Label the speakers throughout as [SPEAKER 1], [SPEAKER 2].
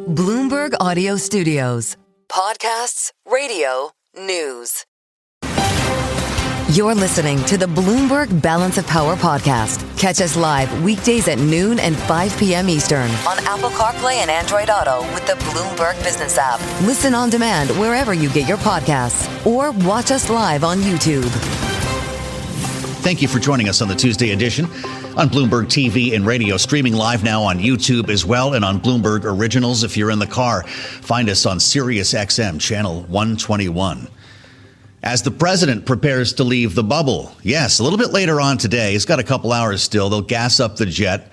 [SPEAKER 1] Bloomberg Audio Studios. Podcasts, radio, news. You're listening to the Bloomberg Balance of Power podcast. Catch us live weekdays at noon and 5 p.m. Eastern on Apple CarPlay and Android Auto with the Bloomberg Business app. Listen on demand wherever you get your podcasts or watch us live on YouTube.
[SPEAKER 2] Thank you for joining us on the Tuesday edition on Bloomberg TV and radio, streaming live now on YouTube as well and on Bloomberg Originals. If you're in the car, find us on Sirius XM channel 121. As the president prepares to leave the bubble, yes, a little bit later on today, he's got a couple hours still, they'll gas up the jet,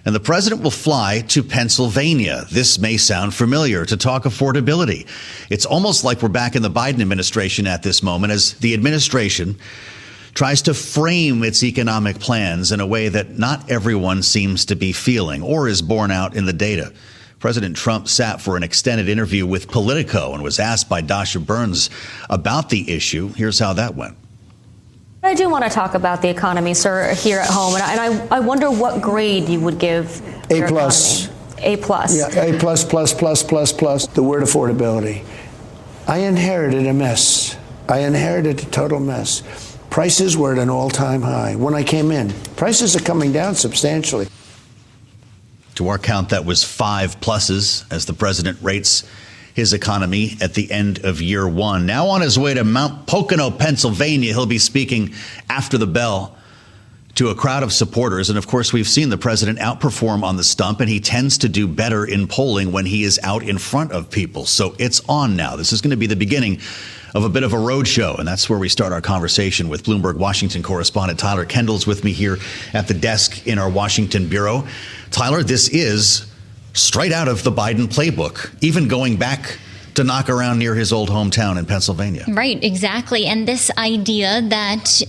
[SPEAKER 2] and the president will fly to Pennsylvania. This may sound familiar to talk affordability. It's almost like we're back in the Biden administration at this moment as the administration tries to frame its economic plans in a way that not everyone seems to be feeling or is borne out in the data. President Trump sat for an extended interview with Politico and was asked by Dasha Burns about the issue. Here's how that went.
[SPEAKER 3] I do want to talk about the economy, sir, here at home. And I wonder what grade you would give
[SPEAKER 4] A plus.
[SPEAKER 3] A plus.
[SPEAKER 4] Yeah, A plus, plus, plus, plus, plus. The word affordability. I inherited a mess. I inherited a total mess. Prices were at an all-time high when I came in. Prices are coming down substantially.
[SPEAKER 2] To our count, that was 5 pluses as the president rates his economy at the end of year one. Now on his way to Mount Pocono, Pennsylvania, he'll be speaking after the bell to a crowd of supporters. And of course, we've seen the president outperform on the stump, and he tends to do better in polling when he is out in front of people. So it's on now. This is going to be the beginning of a bit of a roadshow, and that's where we start our conversation with Bloomberg Washington correspondent Tyler Kendall's with me here at the desk in our Washington bureau. Tyler, this is straight out of the Biden playbook, even going back to knock around near his old hometown in Pennsylvania.
[SPEAKER 5] Right, exactly. And this idea that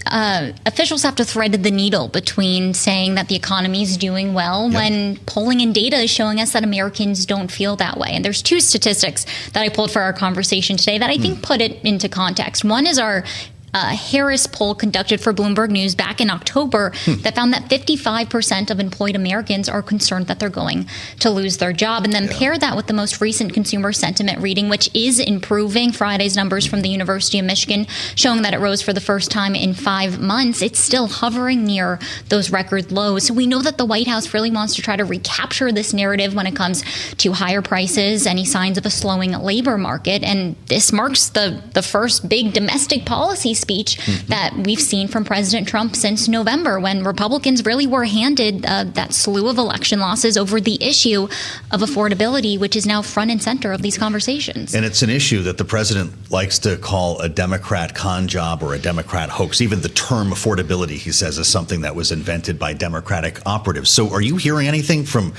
[SPEAKER 5] officials have to thread the needle between saying that the economy is doing well when polling and data is showing us that Americans don't feel that way. And there's 2 statistics that I pulled for our conversation today that I think put it into context. One is our Harris poll conducted for Bloomberg News back in October that found that 55% of employed Americans are concerned that they're going to lose their job. And then pair that with the most recent consumer sentiment reading, which is improving. Friday's numbers from the University of Michigan showing that it rose for the first time in 5 months. It's still hovering near those record lows. So we know that the White House really wants to try to recapture this narrative when it comes to higher prices, any signs of a slowing labor market. And this marks the first big domestic policy speech that we've seen from President Trump since November, when Republicans really were handed that slew of election losses over the issue of affordability, which is now front and center of these conversations. And
[SPEAKER 2] it's an issue that the president likes to call a Democrat con job or a Democrat hoax. Even the term affordability, he says, is something that was invented by Democratic operatives. So are you hearing anything from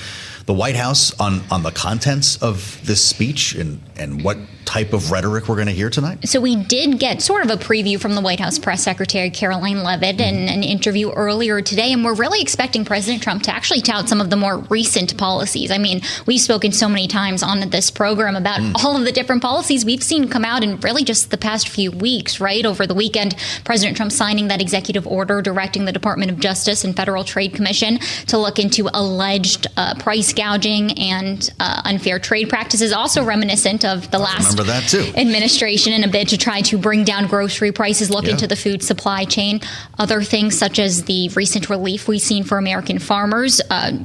[SPEAKER 2] the White House on the contents of this speech and what type of rhetoric we're going to hear tonight?
[SPEAKER 5] So we did get sort of a preview from the White House press secretary, Caroline Leavitt, in an interview earlier today. And we're really expecting President Trump to actually tout some of the more recent policies. I mean, we've spoken so many times on this program about all of the different policies we've seen come out in really just the past few weeks, right? Over the weekend, President Trump signing that executive order directing the Department of Justice and Federal Trade Commission to look into alleged price gouging and unfair trade practices, also reminiscent of the last administration in a bid to try to bring down grocery prices, look into the food supply chain. Other things such as the recent relief we've seen for American farmers.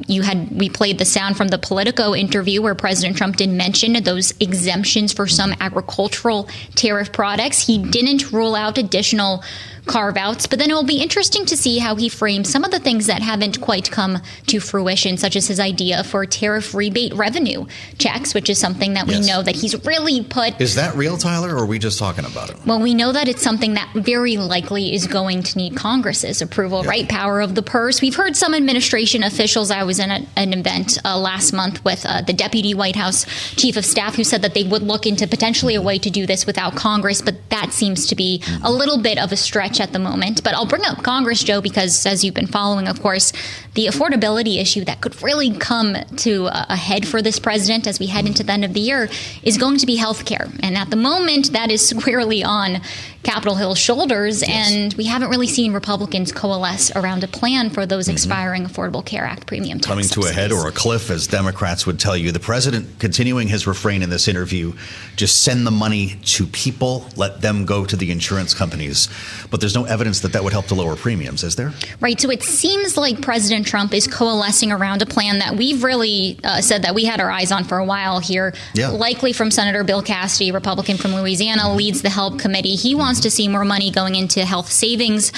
[SPEAKER 5] We played the sound from the Politico interview where President Trump did mention those exemptions for some agricultural tariff products. He didn't rule out additional carve-outs, but then it will be interesting to see how he frames some of the things that haven't quite come to fruition, such as his idea for tariff rebate revenue checks, which is something that we know that he's really put.
[SPEAKER 2] Is that real, Tyler, or are we just talking about it?
[SPEAKER 5] Well, we know that it's something that very likely is going to need Congress's approval, right? Power of the purse. We've heard some administration officials. I was in an event last month with the Deputy White House Chief of Staff who said that they would look into potentially a way to do this without Congress, but that seems to be a little bit of a stretch at the moment. But I'll bring up Congress, Joe, because as you've been following, of course, the affordability issue that could really come to a head for this president as we head into the end of the year is going to be health care. And at the moment, that is squarely on Capitol Hill's shoulders,
[SPEAKER 2] Yes.
[SPEAKER 5] and we haven't really seen Republicans coalesce around a plan for those expiring Affordable Care Act premium tax
[SPEAKER 2] Coming to a head or a cliff, as Democrats would tell you. The president continuing his refrain in this interview, just send the money to people, let them go to the insurance companies. But there's no evidence that that would help to lower premiums, is there?
[SPEAKER 5] Right. So it seems like President Trump is coalescing around a plan that we've really said that we had our eyes on for a while here.
[SPEAKER 2] Yeah.
[SPEAKER 5] Likely from Senator Bill Cassidy, Republican from Louisiana, leads the HELP committee. He wants to see more money going into health savings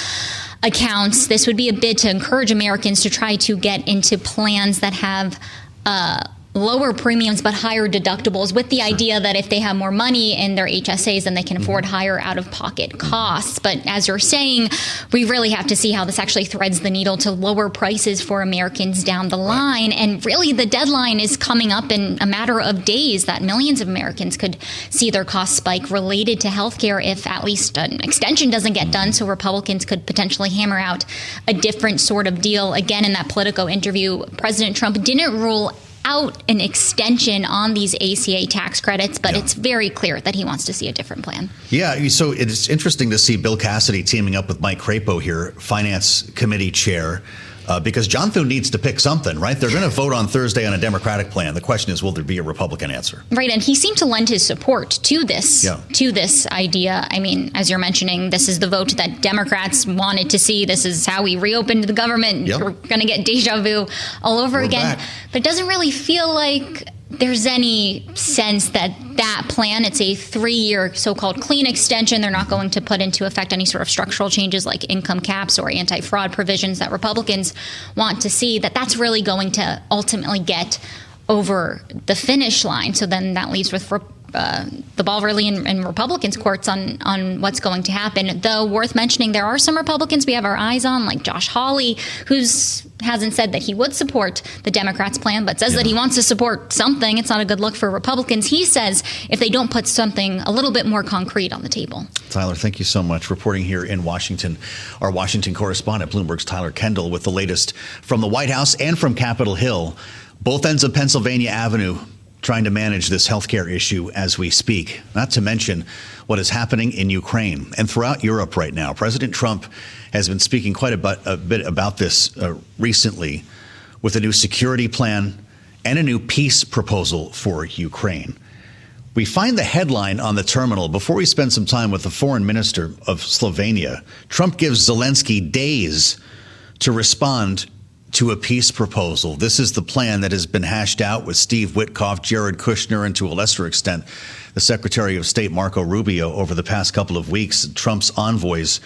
[SPEAKER 5] accounts. This would be a bid to encourage Americans to try to get into plans that have lower premiums but higher deductibles, with the idea that if they have more money in their HSAs, then they can afford higher out-of-pocket costs. But as you're saying, we really have to see how this actually threads the needle to lower prices for Americans down the line. And really, the deadline is coming up in a matter of days that millions of Americans could see their costs spike related to healthcare if at least an extension doesn't get done. So Republicans could potentially hammer out a different sort of deal. Again, in that Politico interview, President Trump didn't rule out an extension on these ACA tax credits, but it's very clear that he wants to see a different plan.
[SPEAKER 2] Yeah, so it's interesting to see Bill Cassidy teaming up with Mike Crapo here, Finance Committee Chair, because John Thune needs to pick something, right? They're going to vote on Thursday on a Democratic plan. The question is, will there be a Republican answer?
[SPEAKER 5] Right, and he seemed to lend his support to this idea. I mean, as you're mentioning, this is the vote that Democrats wanted to see. This is how we reopened the government. We're going to get deja vu all over again. Back. But it doesn't really feel like there's any sense that that plan, it's a 3-year so-called clean extension. They're not going to put into effect any sort of structural changes like income caps or anti-fraud provisions that Republicans want to see, that's really going to ultimately get over the finish line. So then that leaves with the ball really in Republicans' courts on what's going to happen. Though worth mentioning, there are some Republicans we have our eyes on, like Josh Hawley, who hasn't said that he would support the Democrats' plan, but says that he wants to support something. It's not a good look for Republicans. He says if they don't put something a little bit more concrete on the table.
[SPEAKER 2] Tyler, thank you so much. Reporting here in Washington, our Washington correspondent, Bloomberg's Tyler Kendall, with the latest from the White House and from Capitol Hill, both ends of Pennsylvania Avenue, trying to manage this healthcare issue as we speak, not to mention what is happening in Ukraine and throughout Europe right now. President Trump has been speaking quite a bit about this recently, with a new security plan and a new peace proposal for Ukraine. We find the headline on the terminal before we spend some time with the foreign minister of Slovenia. Trump gives Zelensky days to respond to a peace proposal. This is the plan that has been hashed out with Steve Witkoff, Jared Kushner, and to a lesser extent, the Secretary of State Marco Rubio over the past couple of weeks. Trump's envoys,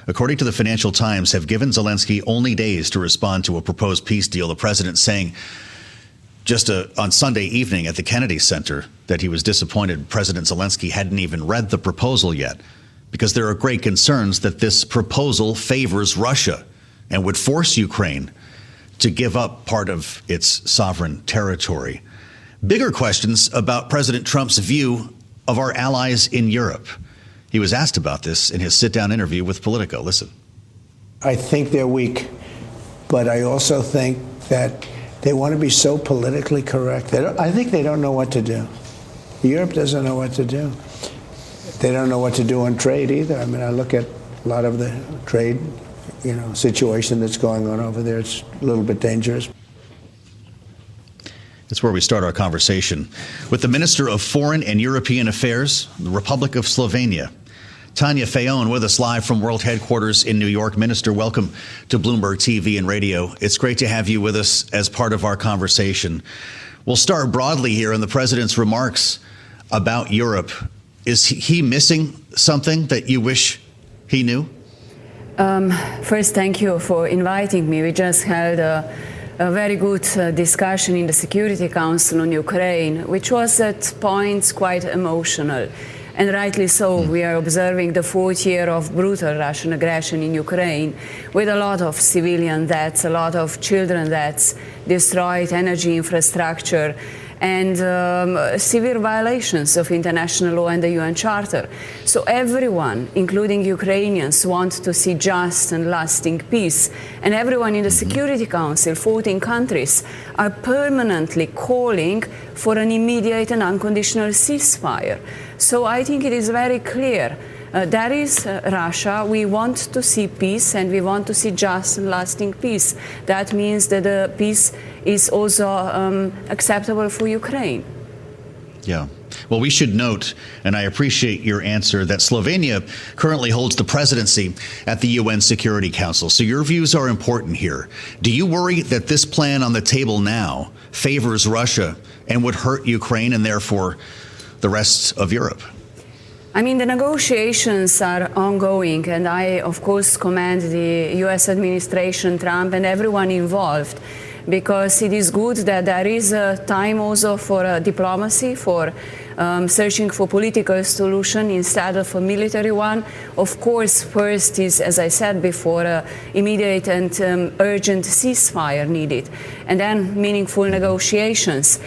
[SPEAKER 2] according to the Financial Times, have given Zelensky only days to respond to a proposed peace deal. The president saying just on Sunday evening at the Kennedy Center that he was disappointed President Zelensky hadn't even read the proposal yet, because there are great concerns that this proposal favors Russia and would force Ukraine to give up part of its sovereign territory. Bigger questions about President Trump's view of our allies in Europe. He was asked about this in his sit-down interview with Politico. Listen.
[SPEAKER 4] I think they're weak, but I also think that they want to be so politically correct. I think they don't know what to do. Europe doesn't know what to do. They don't know what to do on trade either. I mean, I look at a lot of the trade situation that's going on over there. It's a little bit dangerous.
[SPEAKER 2] That's where we start our conversation with the Minister of Foreign and European Affairs, the Republic of Slovenia. Tanya Fajon with us live from World Headquarters in New York. Minister, welcome to Bloomberg TV and radio. It's great to have you with us as part of our conversation. We'll start broadly here in the president's remarks about Europe. Is he missing something that you wish he knew?
[SPEAKER 6] First, thank you for inviting me. We just held a very good discussion in the Security Council on Ukraine, which was at points quite emotional. And rightly so. We are observing the 4th year of brutal Russian aggression in Ukraine, with a lot of civilian deaths, a lot of children deaths, destroyed energy infrastructure, and severe violations of international law and the UN Charter. So everyone, including Ukrainians, want to see just and lasting peace. And everyone in the Security Council, 14 countries, are permanently calling for an immediate and unconditional ceasefire. So I think it is very clear That is Russia. We want to see peace, and we want to see just and lasting peace. That means that the peace is also acceptable for Ukraine.
[SPEAKER 2] Yeah. Well, we should note, and I appreciate your answer, that Slovenia currently holds the presidency at the UN Security Council. So your views are important here. Do you worry that this plan on the table now favors Russia and would hurt Ukraine and therefore the rest of Europe?
[SPEAKER 6] I mean, the negotiations are ongoing, and I, of course, commend the U.S. administration, Trump, and everyone involved, because it is good that there is a time also for diplomacy, for searching for political solution instead of a military one. Of course, first is, as I said before, immediate and urgent ceasefire needed, and then meaningful negotiations.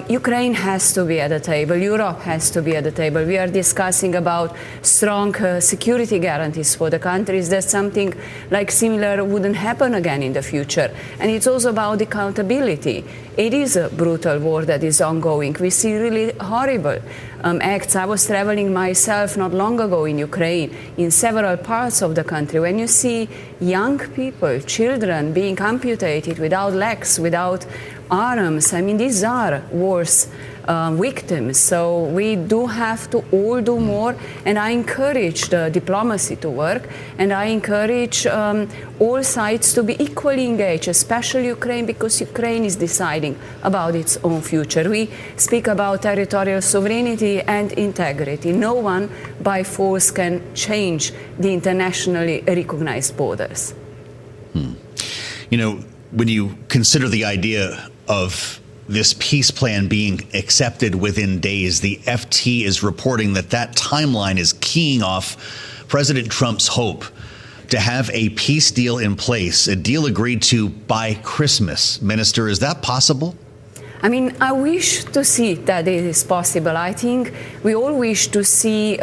[SPEAKER 6] Ukraine has to be at the table. Europe has to be at the table. We are discussing about strong security guarantees for the countries. That something like similar wouldn't happen again in the future. And it's also about accountability. It is a brutal war that is ongoing. We see really horrible acts. I was traveling myself not long ago in Ukraine, in several parts of the country. When you see young people, children being amputated without legs, without arms, I mean, these are wars victims. So we do have to all do more, and I encourage the diplomacy to work, and I encourage all sides to be equally engaged, especially Ukraine, because Ukraine is deciding about its own future. We speak about territorial sovereignty and integrity. No one by force can change the internationally recognized borders.
[SPEAKER 2] You know, when you consider the idea of this peace plan being accepted within days, the FT is reporting that that timeline is keying off President Trump's hope to have a peace deal in place, a deal agreed to by Christmas. Minister, is that possible?
[SPEAKER 6] I mean, I wish to see that it is possible. I think we all wish to see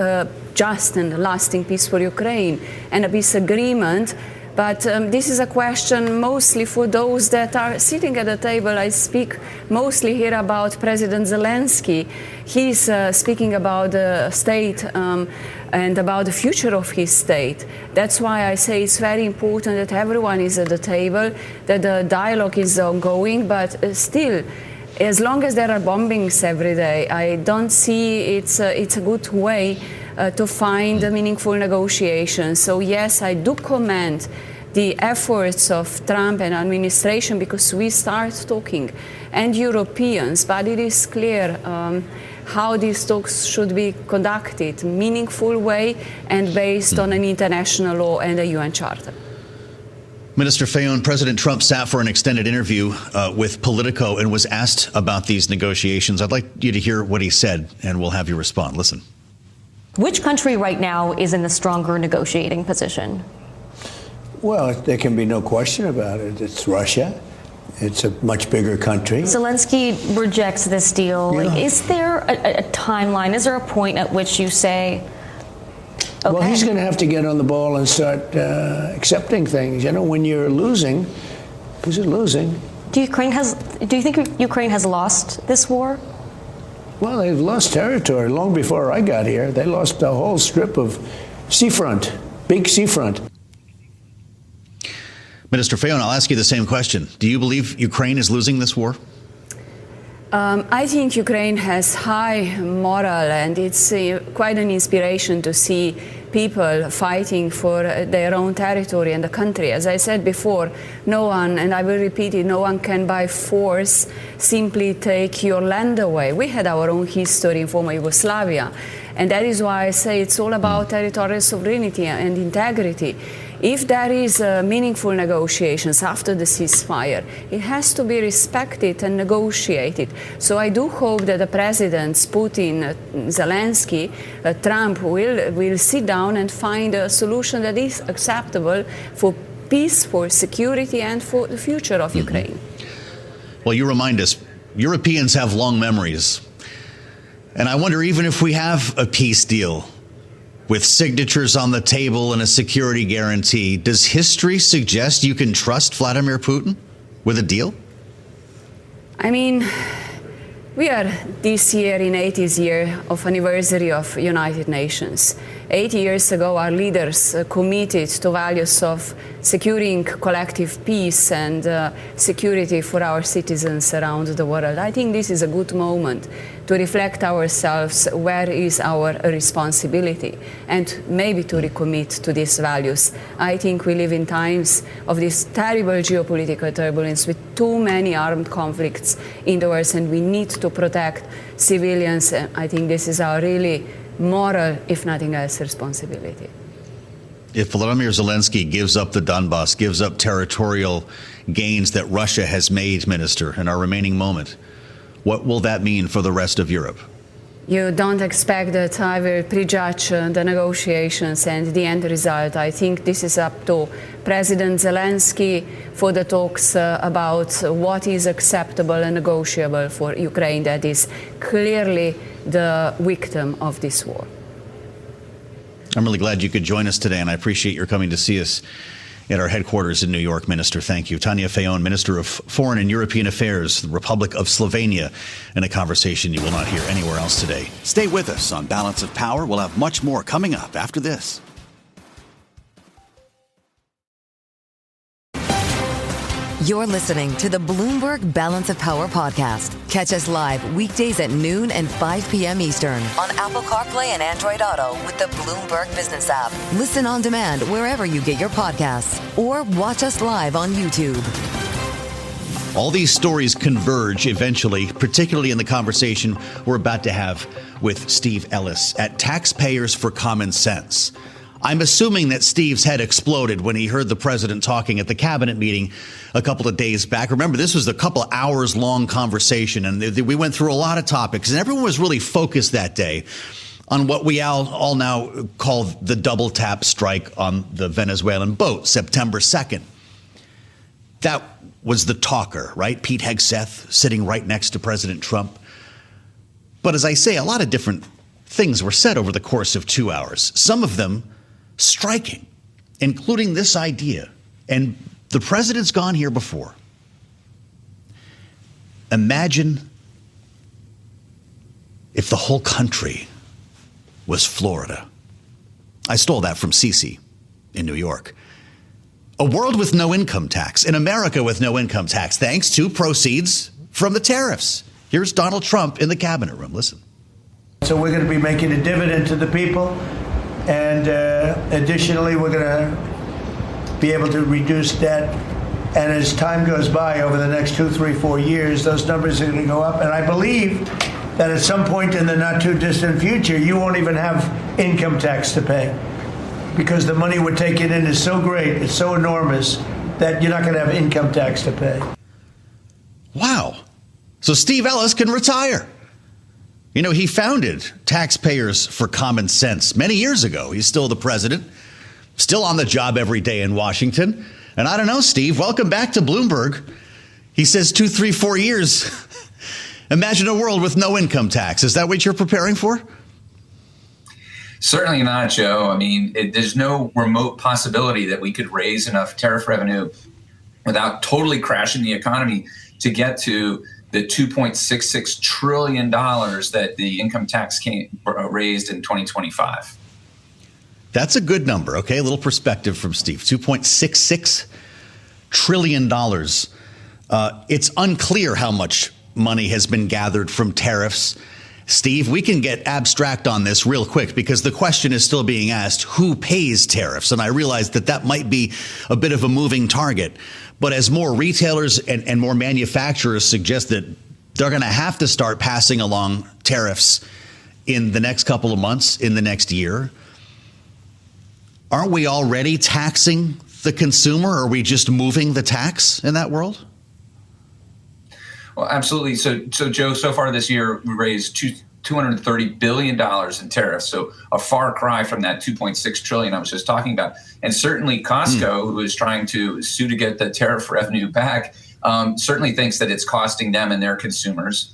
[SPEAKER 6] just and lasting peace for Ukraine and a peace agreement. But this is a question mostly for those that are sitting at the table. I speak mostly here about President Zelensky. He's speaking about the state and about the future of his state. That's why I say it's very important that everyone is at the table, that the dialogue is ongoing, but still, as long as there are bombings every day, I don't see it's a good way to find meaningful negotiations. So yes, I do commend the efforts of Trump and administration, because we start talking, and Europeans, but it is clear how these talks should be conducted, meaningful way and based on an international law and a UN Charter.
[SPEAKER 2] Minister Fayon, President Trump sat for an extended interview with Politico and was asked about these negotiations. I'd like you to hear what he said, and we'll have you respond. Listen.
[SPEAKER 3] Which country right now is in the stronger negotiating position?
[SPEAKER 4] Well, there can be no question about it. It's Russia. It's a much bigger country.
[SPEAKER 3] Zelensky rejects this deal.
[SPEAKER 4] Yeah.
[SPEAKER 3] Is there a timeline? Is there a point at which you say, okay?
[SPEAKER 4] Well, he's going to have to get on the ball and start accepting things. You know, when you're losing, because you're losing.
[SPEAKER 3] Do you think Ukraine has lost this war?
[SPEAKER 4] Well, they've lost territory long before I got here. They lost a whole strip of seafront, big seafront.
[SPEAKER 2] Minister Fayon, I'll ask you the same question. Do you believe Ukraine is losing this war?
[SPEAKER 6] I think Ukraine has high moral, and it's quite an inspiration to see people fighting for their own territory and the country. As I said before, no one, and I will repeat it, no one can by force simply take your land away. We had our own history in former Yugoslavia, and that is why I say it's all about territorial sovereignty and integrity. If there is meaningful negotiations after the ceasefire, it has to be respected and negotiated. So I do hope that the presidents, Putin, Zelensky, Trump, will sit down and find a solution that is acceptable for peace, for security, and for the future of Ukraine.
[SPEAKER 2] Well, you remind us, Europeans have long memories. And I wonder, even if we have a peace deal with signatures on the table and a security guarantee, does history suggest you can trust Vladimir Putin with a deal?
[SPEAKER 6] I mean, we are this year in 80th year of anniversary of United Nations. 80 years ago, our leaders committed to values of securing collective peace and security for our citizens around the world. I think this is a good moment to reflect ourselves, where is our responsibility, and maybe to recommit to these values. I think we live in times of this terrible geopolitical turbulence with too many armed conflicts in the world, and we need to protect civilians. I think this is our really moral, if nothing else, responsibility.
[SPEAKER 2] If Volodymyr Zelensky gives up the Donbass, gives up territorial gains that Russia has made, Minister, in our remaining moment, what will that mean for the rest of Europe?
[SPEAKER 6] You don't expect that I will prejudge the negotiations and the end result. I think this is up to President Zelensky for the talks about what is acceptable and negotiable for Ukraine, that is clearly the victim of this war.
[SPEAKER 2] I'm really glad you could join us today, and I appreciate your coming to see us at our headquarters in New York, Minister. Thank you. Tanja Fajon, Minister of Foreign and European Affairs, the Republic of Slovenia, in a conversation you will not hear anywhere else today.
[SPEAKER 7] Stay with us on Balance of Power. We'll have much more coming up after this.
[SPEAKER 1] You're listening to the Bloomberg Balance of Power podcast. Catch us live weekdays at noon and 5 p.m. Eastern on Apple CarPlay and Android Auto with the Bloomberg Business app. Listen on demand wherever you get your podcasts or watch us live on YouTube.
[SPEAKER 2] All these stories converge eventually, particularly in the conversation we're about to have with Steve Ellis at Taxpayers for Common Sense. I'm assuming that Steve's head exploded when he heard the president talking at the cabinet meeting a couple of days back. Remember, this was a couple of hours long conversation, and we went through a lot of topics, and everyone was really focused that day on what we all now call the double tap strike on the Venezuelan boat, September 2nd. That was the talker, right? Pete Hegseth sitting right next to President Trump. But as I say, a lot of different things were said over the course of 2 hours, some of them striking, including this idea. And the president's gone here before. Imagine if the whole country was Florida. I stole that from Cece in New York. A world with no income tax, in America with no income tax, thanks to proceeds from the tariffs. Here's Donald Trump in the cabinet room. Listen.
[SPEAKER 4] So we're going to be making a dividend to the people. And additionally, we're going to be able to reduce debt. And as time goes by over the next 2, 3, 4 years, those numbers are going to go up. And I believe that at some point in the not too distant future, you won't even have income tax to pay, because the money we're taking in is so great, it's so enormous, that you're not going to have income tax to pay.
[SPEAKER 2] Wow. So Steve Ellis can retire. You know, he founded Taxpayers for Common Sense many years ago. He's still the president, still on the job every day in Washington. And I don't know, Steve, welcome back to Bloomberg. He says 2, 3, 4 years. Imagine a world with no income tax. Is that what you're preparing for?
[SPEAKER 8] Certainly not, Joe. I mean, there's no remote possibility that we could raise enough tariff revenue without totally crashing the economy to get to the $2.66 trillion that the income tax raised in 2025.
[SPEAKER 2] That's a good number. Okay, a little perspective from Steve. $2.66 trillion. It's unclear how much money has been gathered from tariffs. Steve, we can get abstract on this real quick because the question is still being asked, who pays tariffs? And I realize that might be a bit of a moving target. But as more retailers and more manufacturers suggest that they're going to have to start passing along tariffs in the next couple of months, in the next year, aren't we already taxing the consumer? Or are we just moving the tax in that world?
[SPEAKER 8] Well, absolutely. So Joe, so far this year, we raised $230 billion in tariffs. So a far cry from that $2.6 trillion I was just talking about. And certainly Costco, who is trying to sue to get the tariff revenue back, certainly thinks that it's costing them and their consumers.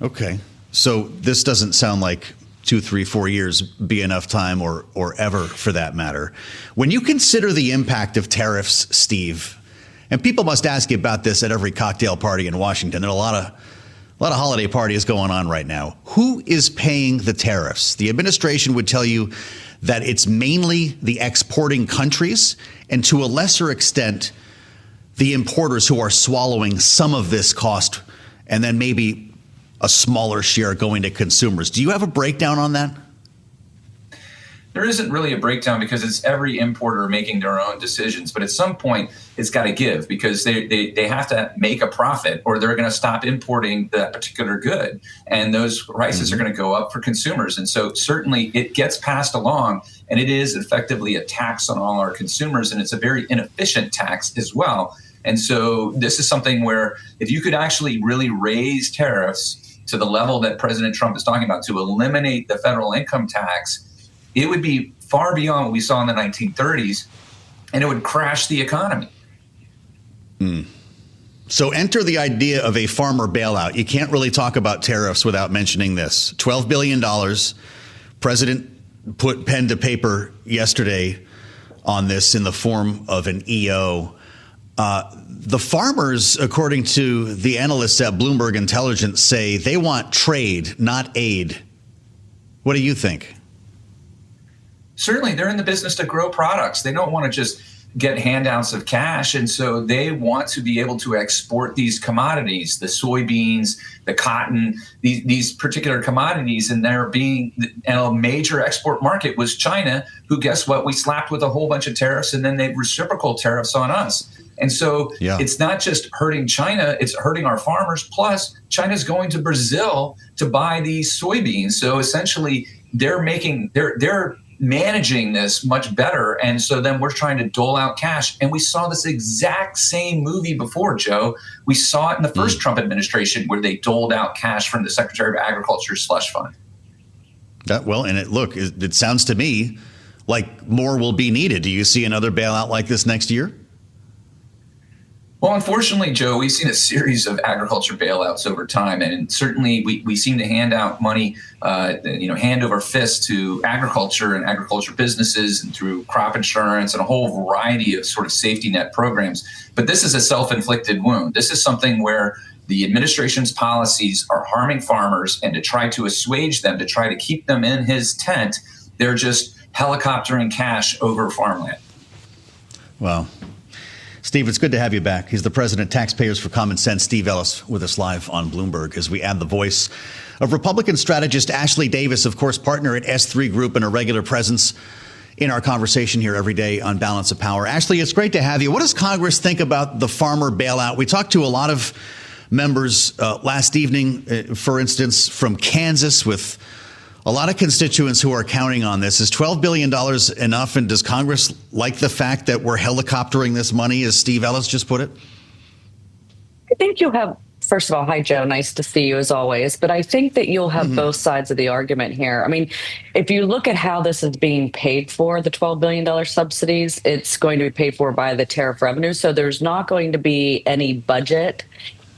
[SPEAKER 2] Okay. So this doesn't sound like 2, 3, 4 years be enough time or ever for that matter. When you consider the impact of tariffs, Steve, and people must ask you about this at every cocktail party in Washington. There are A lot of holiday parties going on right now. Who is paying the tariffs? The administration would tell you that it's mainly the exporting countries and to a lesser extent, the importers who are swallowing some of this cost and then maybe a smaller share going to consumers. Do you have a breakdown on that?
[SPEAKER 8] There isn't really a breakdown because it's every importer making their own decisions. But at some point, it's got to give because they have to make a profit or they're going to stop importing that particular good. And those prices are going to go up for consumers. And so certainly it gets passed along and it is effectively a tax on all our consumers. And it's a very inefficient tax as well. And so this is something where if you could actually really raise tariffs to the level that President Trump is talking about to eliminate the federal income tax, it would be far beyond what we saw in the 1930s, and it would crash the economy.
[SPEAKER 2] So enter the idea of a farmer bailout. You can't really talk about tariffs without mentioning this. $12 billion. President put pen to paper yesterday on this in the form of an EO. The farmers, according to the analysts at Bloomberg Intelligence, say they want trade, not aid. What do you think?
[SPEAKER 8] Certainly, they're in the business to grow products. They don't want to just get handouts of cash. And so they want to be able to export these commodities, the soybeans, the cotton, these particular commodities. And they're being a major export market was China, who, guess what? We slapped with a whole bunch of tariffs and then they reciprocal tariffs on us. And so it's not just hurting China, it's hurting our farmers. Plus, China's going to Brazil to buy these soybeans. So essentially, they're managing this much better. And so then we're trying to dole out cash. And we saw this exact same movie before, Joe. We saw it in the first Trump administration where they doled out cash from the Secretary of Agriculture's slush fund.
[SPEAKER 2] It sounds to me like more will be needed. Do you see another bailout like this next year?
[SPEAKER 8] Well, unfortunately, Joe, we've seen a series of agriculture bailouts over time, and certainly we seem to hand out money, hand over fist to agriculture and agriculture businesses and through crop insurance and a whole variety of sort of safety net programs. But this is a self-inflicted wound. This is something where the administration's policies are harming farmers, and to try to assuage them, to try to keep them in his tent, they're just helicoptering cash over farmland.
[SPEAKER 2] Wow. Steve, it's good to have you back. He's the president of Taxpayers for Common Sense. Steve Ellis with us live on Bloomberg as we add the voice of Republican strategist Ashley Davis, of course, partner at S3 Group and a regular presence in our conversation here every day on Balance of Power. Ashley, it's great to have you. What does Congress think about the farmer bailout? We talked to a lot of members last evening, for instance, from Kansas with a lot of constituents who are counting on this. Is $12 billion enough? And does Congress like the fact that we're helicoptering this money, as Steve Ellis just put it?
[SPEAKER 9] I think you'll have, first of all, hi, Joe. Nice to see you as always. But I think that you'll have both sides of the argument here. I mean, if you look at how this is being paid for, the $12 billion subsidies, it's going to be paid for by the tariff revenue. So there's not going to be any budget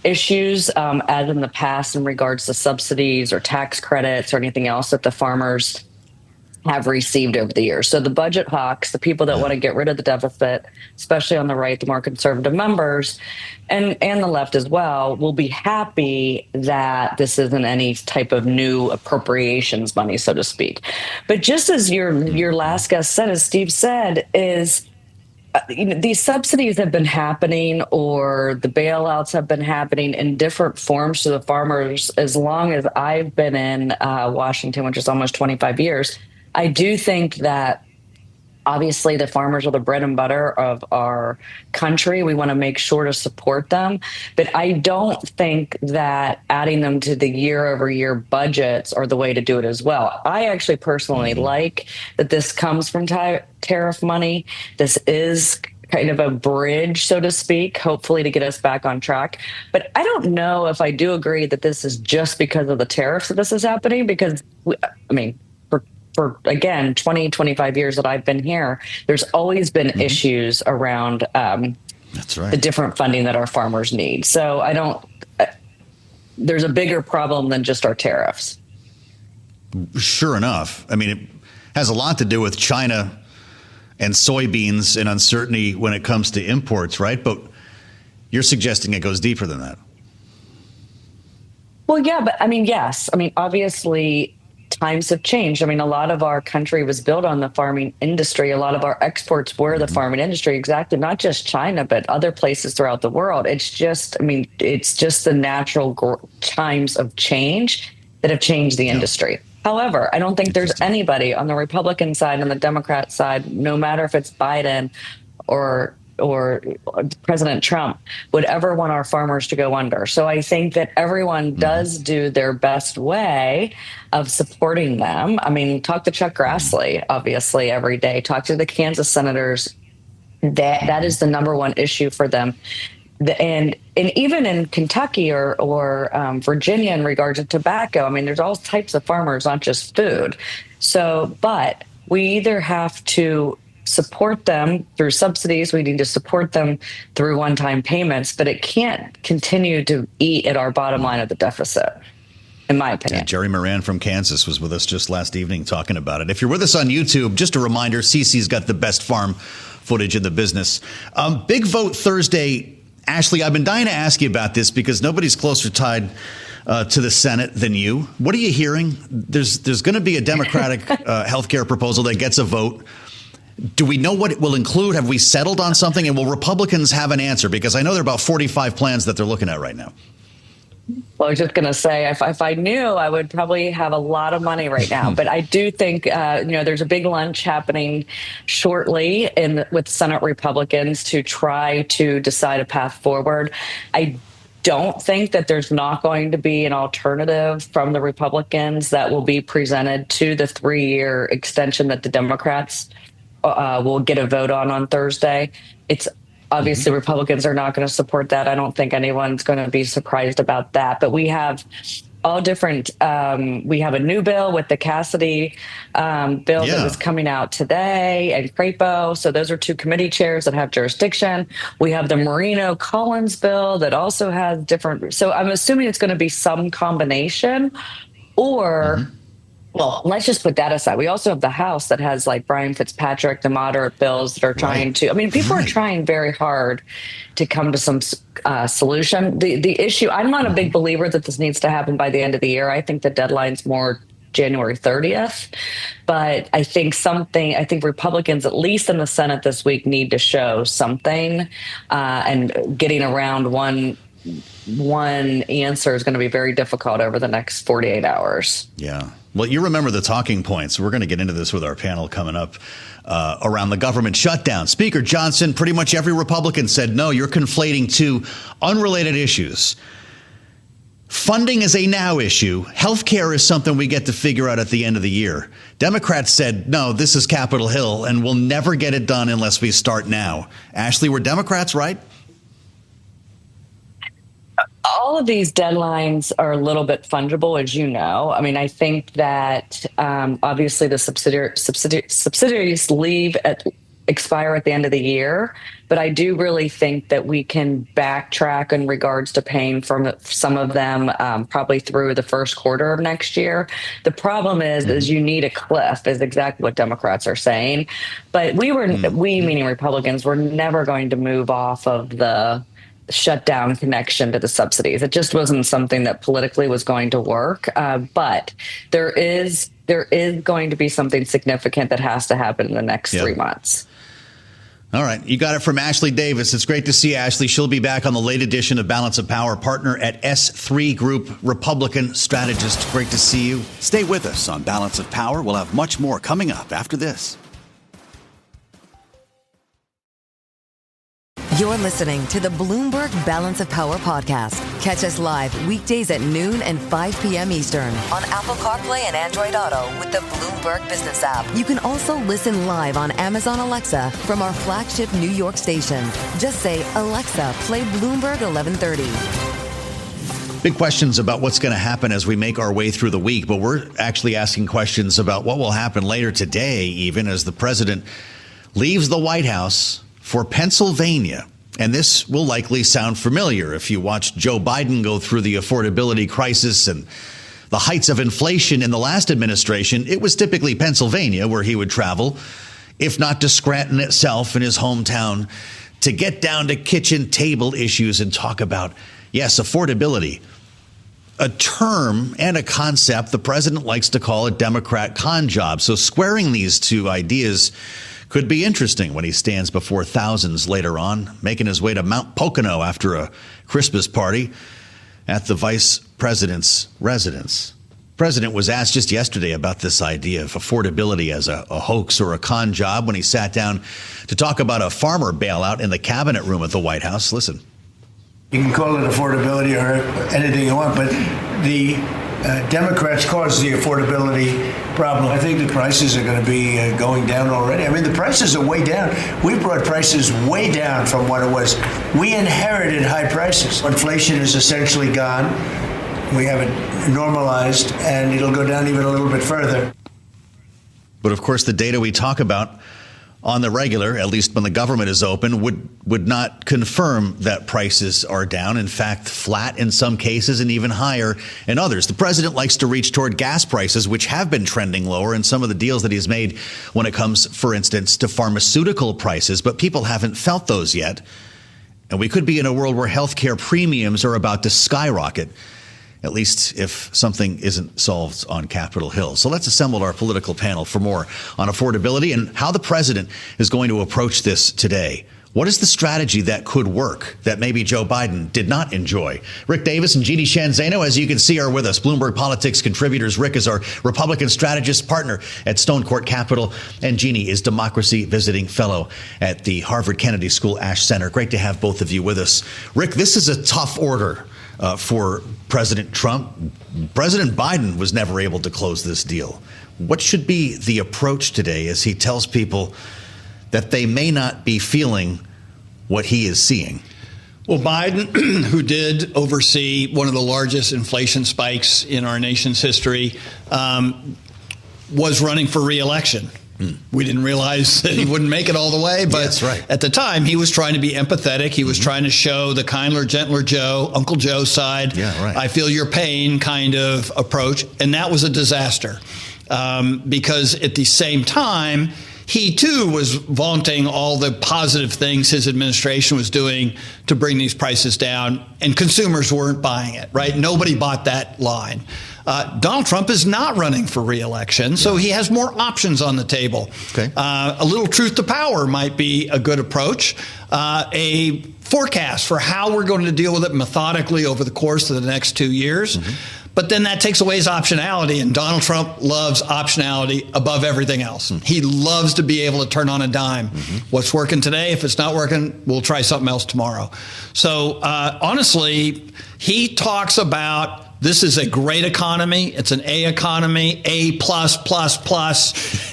[SPEAKER 9] issues as in the past in regards to subsidies or tax credits or anything else that the farmers have received over the years. So the budget hawks, the people that want to get rid of the deficit, especially on the right, the more conservative members, and the left as well, will be happy that this isn't any type of new appropriations money, so to speak. But just as your last guest said, as Steve said, is these subsidies have been happening, or the bailouts have been happening in different forms to the farmers as long as I've been in Washington, which is almost 25 years. I do think that obviously the farmers are the bread and butter of our country. We want to make sure to support them. But I don't think that adding them to the year-over-year budgets are the way to do it as well. I actually personally like that this comes from tariff money. This is kind of a bridge, so to speak, hopefully to get us back on track. But I don't know if I do agree that this is just because of the tariffs that this is happening, because, for again, 20, 25 years that I've been here, there's always been issues around the different funding that our farmers need. So there's a bigger problem than just our tariffs.
[SPEAKER 2] Sure enough. I mean, it has a lot to do with China and soybeans and uncertainty when it comes to imports, right? But you're suggesting it goes deeper than that.
[SPEAKER 9] Well, yeah, but I mean, yes. I mean, obviously, times have changed. I mean, a lot of our country was built on the farming industry. A lot of our exports were the farming industry, exactly. Not just China, but other places throughout the world. It's just, I mean, it's just the natural times of change that have changed the industry. However, I don't think there's anybody on the Republican side and the Democrat side, no matter if it's Biden or President Trump, would ever want our farmers to go under. So I think that everyone does do their best way of supporting them. I mean, talk to Chuck Grassley, obviously, every day. Talk to the Kansas senators. That is the number one issue for them. And even in Kentucky or Virginia in regards to tobacco, I mean, there's all types of farmers, not just food. So, but we either have to support them through subsidies. We need to support them through one-time payments, but it can't continue to eat at our bottom line of the deficit, in my opinion.
[SPEAKER 2] Yeah, Jerry Moran from Kansas was with us just last evening talking about it. If you're with us on YouTube, just a reminder, Cece's got the best farm footage in the business. Big vote Thursday. Ashley, I've been dying to ask you about this because nobody's closer tied to the Senate than you. What are you hearing? There's going to be a Democratic health care proposal that gets a vote. Do we know what it will include? Have we settled on something? And will Republicans have an answer? Because I know there are about 45 plans that they're looking at right now.
[SPEAKER 9] Well, I was just going to say, if I knew, I would probably have a lot of money right now. But I do think, there's a big lunch happening shortly with Senate Republicans to try to decide a path forward. I don't think that there's not going to be an alternative from the Republicans that will be presented to the 3-year extension that the Democrats will get a vote on Thursday. It's obviously Republicans are not going to support that. I don't think anyone's going to be surprised about that. But we have all different. We have a new bill with the Cassidy bill that was coming out today, and Crapo. So those are 2 committee chairs that have jurisdiction. We have the Marino-Collins bill that also has different. So I'm assuming it's going to be some combination, or. Well, let's just put that aside. We also have the House that has like Brian Fitzpatrick, the moderate bills that are trying to, I mean, people are trying very hard to come to some solution. The issue, I'm not a big believer that this needs to happen by the end of the year. I think the deadline's more January 30th. But I think Republicans, at least in the Senate this week, need to show something, and getting around one answer is going to be very difficult over the next 48 hours.
[SPEAKER 2] Yeah. Well, you remember the talking points. We're going to get into this with our panel coming up around the government shutdown. Speaker Johnson, pretty much every Republican said, no, you're conflating 2 unrelated issues. Funding is a now issue. Healthcare is something we get to figure out at the end of the year. Democrats said, no, this is Capitol Hill, and we'll never get it done unless we start now. Ashley, were Democrats right?
[SPEAKER 9] All of these deadlines are a little bit fungible, as you know. I mean, I think that obviously the subsidiaries expire at the end of the year, but I do really think that we can backtrack in regards to paying for some of them probably through the first quarter of next year. The problem is you need a cliff, is exactly what Democrats are saying. But we meaning Republicans, were never going to move off of the shutdown connection to the subsidies. It just wasn't something that politically was going to work. But there is going to be something significant that has to happen in the next 3 months.
[SPEAKER 2] All right. You got it from Ashley Davis. It's great to see Ashley. She'll be back on the late edition of Balance of Power, partner at S3 Group, Republican strategist. Great to see you.
[SPEAKER 7] Stay with us on Balance of Power. We'll have much more coming up after this.
[SPEAKER 1] You're listening to the Bloomberg Balance of Power podcast. Catch us live weekdays at noon and 5 p.m. Eastern on Apple CarPlay and Android Auto with the Bloomberg Business app. You can also listen live on Amazon Alexa from our flagship New York station. Just say, Alexa, play Bloomberg 1130.
[SPEAKER 2] Big questions about what's going to happen as we make our way through the week, but we're actually asking questions about what will happen later today, even as the president leaves the White House for Pennsylvania. And this will likely sound familiar if you watched Joe Biden go through the affordability crisis and the heights of inflation in the last administration. It was typically Pennsylvania where he would travel, if not to Scranton itself in his hometown, to get down to kitchen table issues and talk about, yes, affordability. a term and a concept the president likes to call a Democrat con job. So squaring these two ideas could be interesting when he stands before thousands later on, making his way to Mount Pocono after a Christmas party at the vice president's residence. The president was asked just yesterday about this idea of affordability as a hoax or a con job when he sat down to talk about a farmer bailout in the cabinet room at the White House. Listen.
[SPEAKER 4] You can call it affordability or anything you want, but the Democrats caused the affordability problem. I think the prices are going to be going down already. I mean, the prices are way down. We brought prices way down from what it was. We inherited high prices. Inflation is essentially gone. We have it normalized, and it'll go down even a little bit further.
[SPEAKER 2] But of course, the data we talk about on the regular, at least when the government is open, would not confirm that prices are down. In fact, flat in some cases and even higher in others. The president likes to reach toward gas prices, which have been trending lower, and some of the deals that he's made when it comes, for instance, to pharmaceutical prices. But people haven't felt those yet. And we could be in a world where healthcare premiums are about to skyrocket, at least if something isn't solved on Capitol Hill. So let's assemble our political panel for more on affordability and how the president is going to approach this today. What is the strategy that could work that maybe Joe Biden did not enjoy? Rick Davis and Jeannie Shanzano, as you can see, are with us. Bloomberg Politics contributors. Rick is our Republican strategist partner at Stone Court Capital, and Jeannie is Democracy Visiting Fellow at the Harvard Kennedy School Ash Center. Great to have both of you with us. Rick, this is a tough order for President Trump. President Biden was never able to close this deal. What should be the approach today as he tells people that they may not be feeling what he is seeing?
[SPEAKER 10] Well, Biden, who did oversee one of the largest inflation spikes in our nation's history, was running for re-election. We didn't realize that he wouldn't make it all the way, but
[SPEAKER 2] that's right.
[SPEAKER 10] At the time, he was trying to be empathetic. He was trying to show the kinder, gentler Joe, Uncle Joe side.
[SPEAKER 2] Yeah, right.
[SPEAKER 10] I feel your pain kind of approach. And that was a disaster because at the same time, he, too, was vaunting all the positive things his administration was doing to bring these prices down, and consumers weren't buying it, right? Nobody bought that line. Donald Trump is not running for re-election, so he has more options on the table.
[SPEAKER 2] Okay.
[SPEAKER 10] A little truth to power might be a good approach. A forecast for how we're going to deal with it methodically over the course of the next 2 years. But then that takes away his optionality, and Donald Trump loves optionality above everything else. He loves to be able to turn on a dime. What's working today, if it's not working, we'll try something else tomorrow. So honestly, he talks about this is a great economy. It's an A economy, A+++.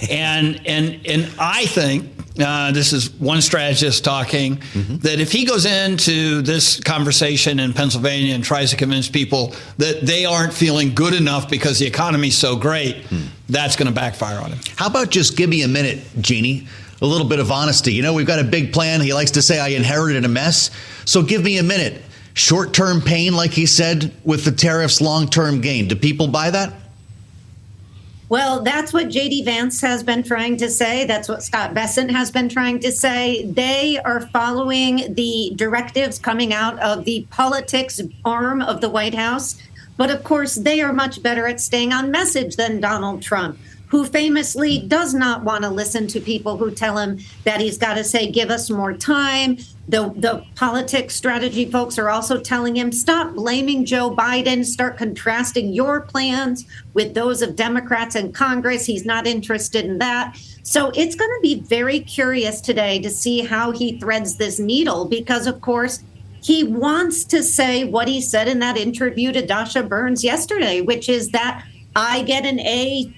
[SPEAKER 10] And I think this is one strategist talking, that if he goes into this conversation in Pennsylvania and tries to convince people that they aren't feeling good enough because the economy's so great, that's going to backfire on him.
[SPEAKER 2] How about just give me a minute, Jeannie? A little bit of honesty. You know, we've got a big plan. He likes to say, I inherited a mess. So give me a minute. Short-term pain, like he said, with the tariffs, long-term gain. Do people buy that?
[SPEAKER 11] Well, that's what J.D. Vance has been trying to say. That's what Scott Bessent has been trying to say. They are following the directives coming out of the politics arm of the White House. But of course, they are much better at staying on message than Donald Trump, who famously does not want to listen to people who tell him that he's got to say, give us more time. The politics strategy folks are also telling him, stop blaming Joe Biden, start contrasting your plans with those of Democrats in Congress. He's not interested in that. So it's going to be very curious today to see how he threads this needle, because, of course, he wants to say what he said in that interview to Dasha Burns yesterday, which is that I get an A+++++.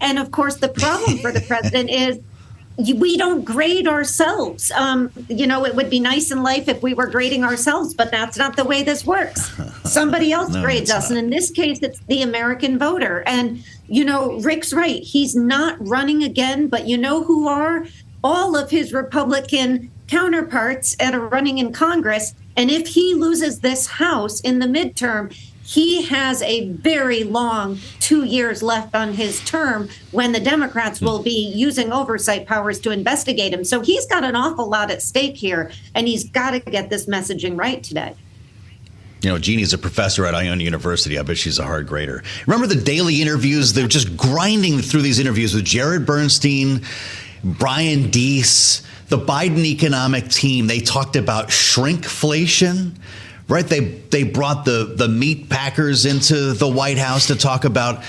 [SPEAKER 11] And of course, the problem for the president is we don't grade ourselves. It would be nice in life if we were grading ourselves, but that's not the way this works. Somebody else grades us. And in this case, it's the American voter. And, Rick's right. He's not running again, but you know who are? All of his Republican counterparts that are running in Congress. And if he loses this House in the midterm, he has a very long 2 years left on his term when the Democrats will be using oversight powers to investigate him. So he's got an awful lot at stake here, and he's got to get this messaging right today.
[SPEAKER 2] You know, Jeannie's a professor at Iona University. I bet she's a hard grader. Remember the daily interviews? They're just grinding through these interviews with Jared Bernstein, Brian Deese, the Biden economic team. They talked about shrinkflation, right? They brought the meat packers into the White House to talk about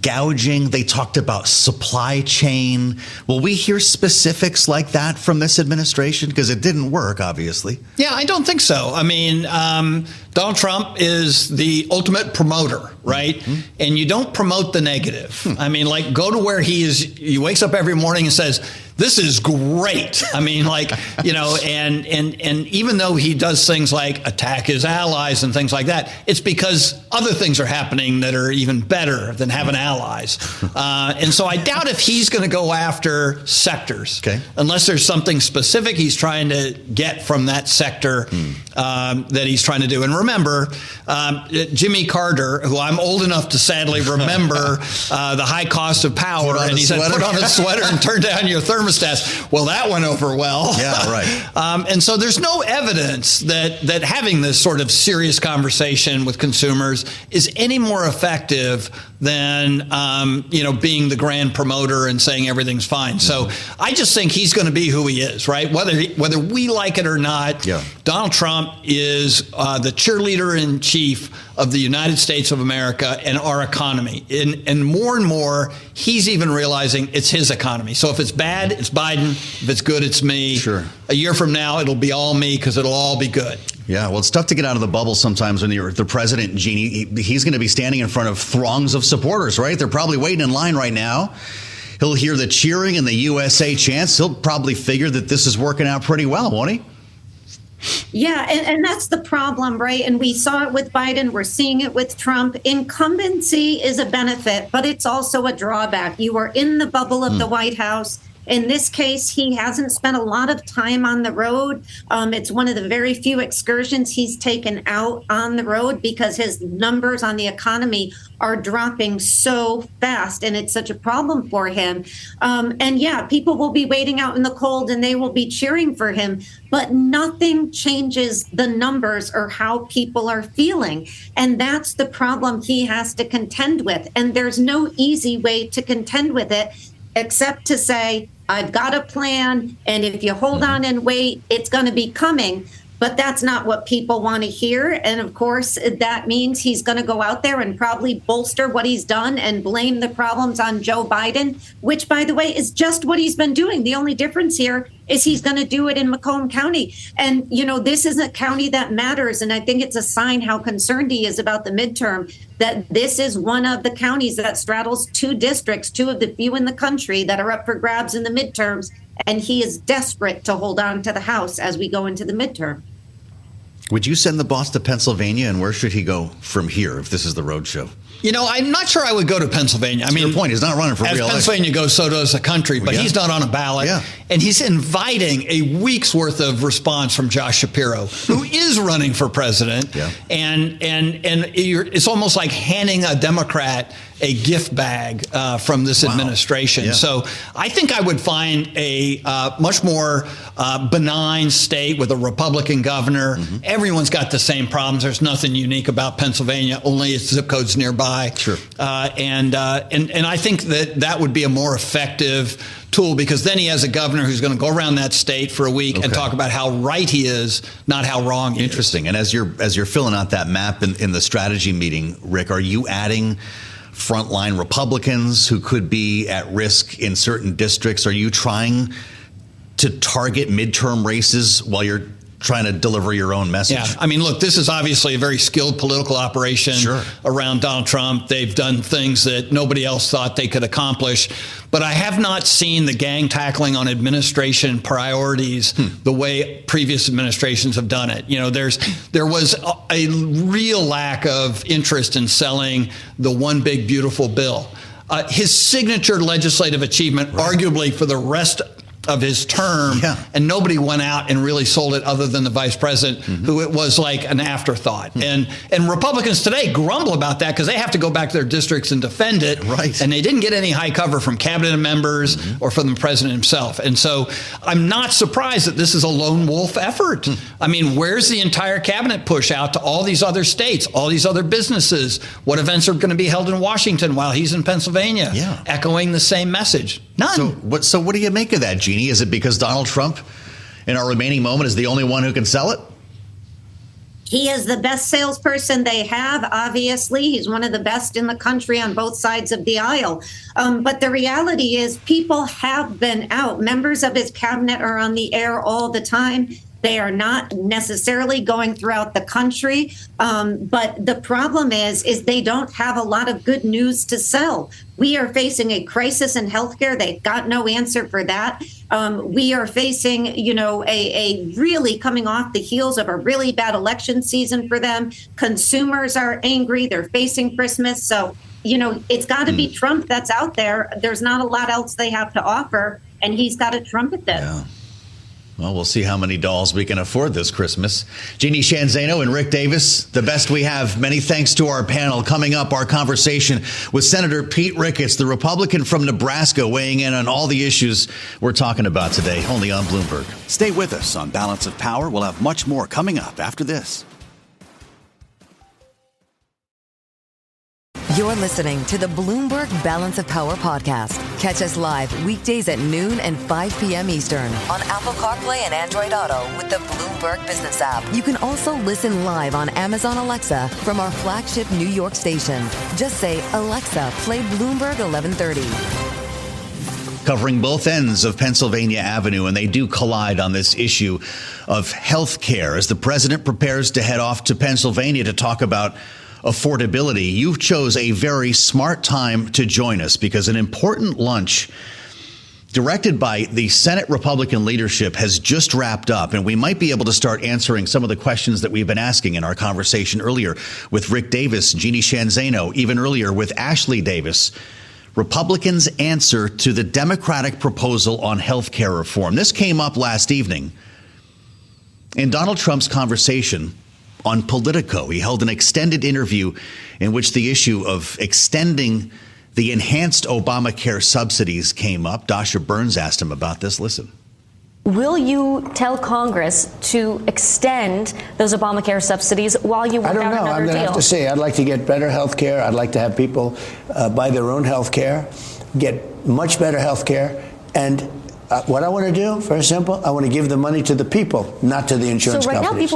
[SPEAKER 2] gouging. They talked about supply chain. Will we hear specifics like that from this administration? Because it didn't work, obviously.
[SPEAKER 10] Yeah, I don't think so. I mean, Donald Trump is the ultimate promoter, right? Mm-hmm. And you don't promote the negative. I mean, like, go to where he wakes up every morning and says, this is great. I mean, like, you know, and even though he does things like attack his allies and things like that, it's because other things are happening that are even better than having allies. And so I doubt if he's going to go after sectors, unless there's something specific he's trying to get from that sector that he's trying to do. And remember, Jimmy Carter, who I'm old enough to sadly remember the high cost of power, and he said, put on a sweater and turn down your thermostat. Well, that went over well.
[SPEAKER 2] Yeah, right.
[SPEAKER 10] And so there's no evidence that having this sort of serious conversation with consumers is any more effective than being the grand promoter and saying everything's fine. So I just think he's going to be who he is, right? Whether we like it or not, Donald Trump is the cheerleader in chief of the United States of America and our economy. And more, he's even realizing it's his economy. So if it's bad, it's Biden. If it's good, it's me.
[SPEAKER 2] Sure.
[SPEAKER 10] A year from now, it'll be all me because it'll all be good.
[SPEAKER 2] Yeah, well, it's tough to get out of the bubble sometimes when you're the president, Jeannie. He's going to be standing in front of throngs of supporters, right? They're probably waiting in line right now. He'll hear the cheering and the USA chants. He'll probably figure that this is working out pretty well, won't he?
[SPEAKER 11] Yeah, and that's the problem, right? And we saw it with Biden. We're seeing it with Trump. Incumbency is a benefit, but it's also a drawback. You are in the bubble of the White House. In this case, he hasn't spent a lot of time on the road. It's one of the very few excursions he's taken out on the road because his numbers on the economy are dropping so fast, and it's such a problem for him. And yeah, people will be waiting out in the cold and they will be cheering for him, but nothing changes the numbers or how people are feeling. And that's the problem he has to contend with. And there's no easy way to contend with it except to say, I've got a plan, and if you hold on and wait, it's going to be coming. But that's not what people want to hear. And of course, that means he's going to go out there and probably bolster what he's done and blame the problems on Joe Biden, which, by the way, is just what he's been doing. The only difference here is he's going to do it in Macomb County. And, you know, this is a county that matters. And I think it's a sign how concerned he is about the midterm, that this is one of the counties that straddles two districts, two of the few in the country that are up for grabs in the midterms. And he is desperate to hold on to the House as we go into the midterm.
[SPEAKER 2] Would you send the boss to Pennsylvania, and where should he go from here if this is the road show?
[SPEAKER 10] You know, I'm not sure I would go to Pennsylvania. I mean,
[SPEAKER 2] your point, he's not running for reelection.
[SPEAKER 10] As Pennsylvania goes, so does the country, but he's not on a ballot.
[SPEAKER 2] Yeah.
[SPEAKER 10] And he's inviting a week's worth of response from Josh Shapiro, who is running for president.
[SPEAKER 2] Yeah.
[SPEAKER 10] And it's almost like handing a Democrat a gift bag from this administration.
[SPEAKER 2] Yeah.
[SPEAKER 10] So I think I would find a much more benign state with a Republican governor. Mm-hmm. Everyone's got the same problems. There's nothing unique about Pennsylvania, only its zip codes nearby.
[SPEAKER 2] Sure.
[SPEAKER 10] And I think that would be a more effective tool, because then he has a governor who's going to go around that state for a week and talk about how right he is, not how wrong he is.
[SPEAKER 2] Interesting. And as you're filling out that map in the strategy meeting, Rick, are you adding frontline Republicans who could be at risk in certain districts? Are you trying to target midterm races while you're trying to deliver your own message?
[SPEAKER 10] Yeah, I mean, look, this is obviously a very skilled political operation around Donald Trump. They've done things that nobody else thought they could accomplish. But I have not seen the gang tackling on administration priorities the way previous administrations have done it. You know, there was a real lack of interest in selling the one big beautiful bill. His signature legislative achievement, arguably for the rest of his term, and nobody went out and really sold it other than the vice president, who it was like an afterthought. And Republicans today grumble about that because they have to go back to their districts and defend it. Right. And they didn't get any high cover from cabinet members or from the president himself. And so I'm not surprised that this is a lone wolf effort. I mean, where's the entire cabinet push out to all these other states, all these other businesses? What events are going to be held in Washington while he's in Pennsylvania, echoing the same message? None.
[SPEAKER 2] So what do you make of that, Jeannie? Is it because Donald Trump, in our remaining moment, is the only one who can sell it?
[SPEAKER 11] He is the best salesperson they have, obviously. He's one of the best in the country on both sides of the aisle. But the reality is people have been out. Members of his cabinet are on the air all the time. They are not necessarily going throughout the country. But the problem is they don't have a lot of good news to sell. We are facing a crisis in healthcare. They've got no answer for that. We are facing, a really coming off the heels of a really bad election season for them. Consumers are angry. They're facing Christmas. So, it's got to be Trump that's out there. There's not a lot else they have to offer, and he's got to trumpet this.
[SPEAKER 2] Yeah. Well, we'll see how many dolls we can afford this Christmas. Jeannie Shanzano and Rick Davis, the best we have. Many thanks to our panel. Coming up, our conversation with Senator Pete Ricketts, the Republican from Nebraska, weighing in on all the issues we're talking about today, only on Bloomberg.
[SPEAKER 7] Stay with us on Balance of Power. We'll have much more coming up after this.
[SPEAKER 1] You're listening to the Bloomberg Balance of Power podcast. Catch us live weekdays at noon and 5 p.m. Eastern on Apple CarPlay and Android Auto with the Bloomberg Business app. You can also listen live on Amazon Alexa from our flagship New York station. Just say, Alexa, play Bloomberg 1130.
[SPEAKER 2] Covering both ends of Pennsylvania Avenue, and they do collide on this issue of health care as the president prepares to head off to Pennsylvania to talk about affordability. You chose a very smart time to join us because an important lunch directed by the Senate Republican leadership has just wrapped up, and we might be able to start answering some of the questions that we've been asking in our conversation earlier with Rick Davis, Jeannie Shanzano, even earlier with Ashley Davis. Republicans' answer to the Democratic proposal on health care reform. This came up last evening in Donald Trump's conversation on Politico. He held an extended interview in which the issue of extending the enhanced Obamacare subsidies came up. Dasha Burns asked him about this. Listen.
[SPEAKER 3] Will you tell Congress to extend those Obamacare subsidies while you work out another deal?
[SPEAKER 4] I don't know. I'm going to have to say, I'd like to get better health care. I'd like to have people buy their own health care, get much better health care. And what I want to do, very simple, I want to give the money to the people, not to the insurance companies.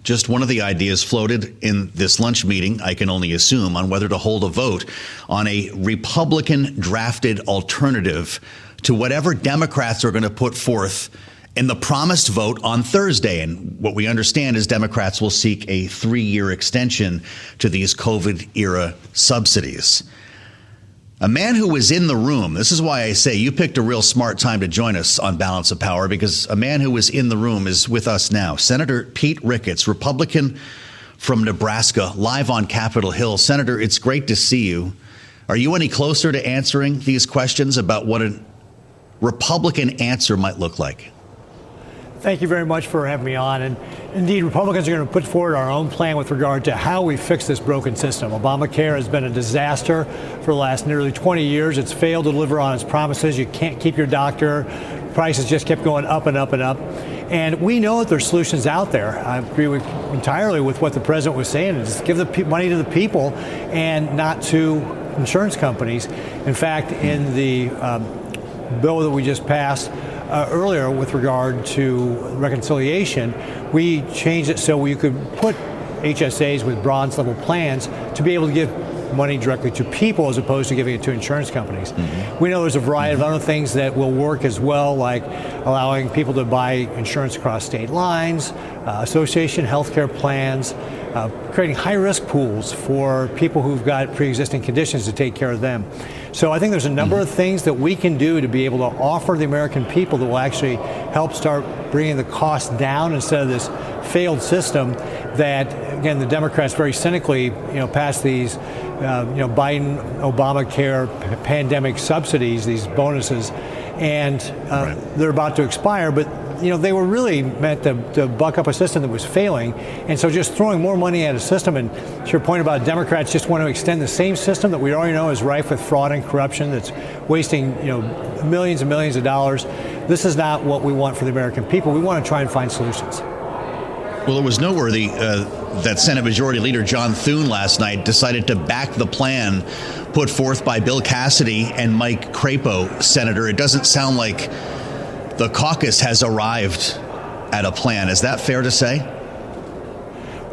[SPEAKER 2] Just one of the ideas floated in this lunch meeting, I can only assume, on whether to hold a vote on a Republican-drafted alternative to whatever Democrats are going to put forth in the promised vote on Thursday. And what we understand is Democrats will seek a 3-year extension to these COVID-era subsidies. A man who was in the room, this is why I say you picked a real smart time to join us on Balance of Power, because a man who was in the room is with us now. Senator Pete Ricketts, Republican from Nebraska, live on Capitol Hill. Senator, it's great to see you. Are you any closer to answering these questions about what a Republican answer might look like?
[SPEAKER 12] Thank you very much for having me on. And indeed, Republicans are going to put forward our own plan with regard to how we fix this broken system. Obamacare has been a disaster for the last nearly 20 years. It's failed to deliver on its promises. You can't keep your doctor. Prices just kept going up and up and up. And we know that there's solutions out there. I agree entirely with what the president was saying. Just give the money to the people and not to insurance companies. In fact, in the bill that we just passed earlier with regard to reconciliation, we changed it so we could put HSAs with bronze level plans to be able to give money directly to people as opposed to giving it to insurance companies. We know there's a variety of other things that will work as well, like allowing people to buy insurance across state lines, association healthcare plans, creating high-risk pools for people who've got pre-existing conditions to take care of them. So I think there's a number of things that we can do to be able to offer the American people that will actually help start bringing the cost down instead of this failed system that again, the Democrats very cynically, passed these, Biden Obamacare pandemic subsidies, these bonuses, and they're about to expire. But they were really meant to buck up a system that was failing. And so just throwing more money at a system, and to your point about Democrats just want to extend the same system that we already know is rife with fraud and corruption, that's wasting, millions and millions of dollars. This is not what we want for the American people. We want to try and find solutions.
[SPEAKER 2] Well, it was noteworthy that Senate Majority Leader John Thune last night decided to back the plan put forth by Bill Cassidy and Mike Crapo, Senator. It doesn't sound like the caucus has arrived at a plan. Is that fair to say?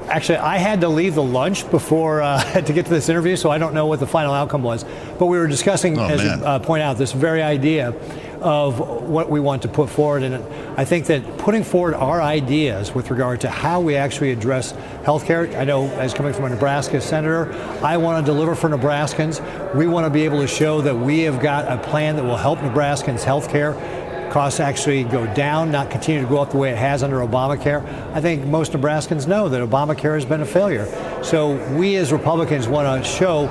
[SPEAKER 12] Actually, I had to leave the lunch before to get to this interview, so I don't know what the final outcome was. But we were discussing, as you point out, this very idea of what we want to put forward. And I think that putting forward our ideas with regard to how we actually address health care, I know as coming from a Nebraska senator, I want to deliver for Nebraskans. We want to be able to show that we have got a plan that will help Nebraskans' health care costs actually go down, not continue to go up the way it has under Obamacare. I think most Nebraskans know that Obamacare has been a failure. So we as Republicans want to show,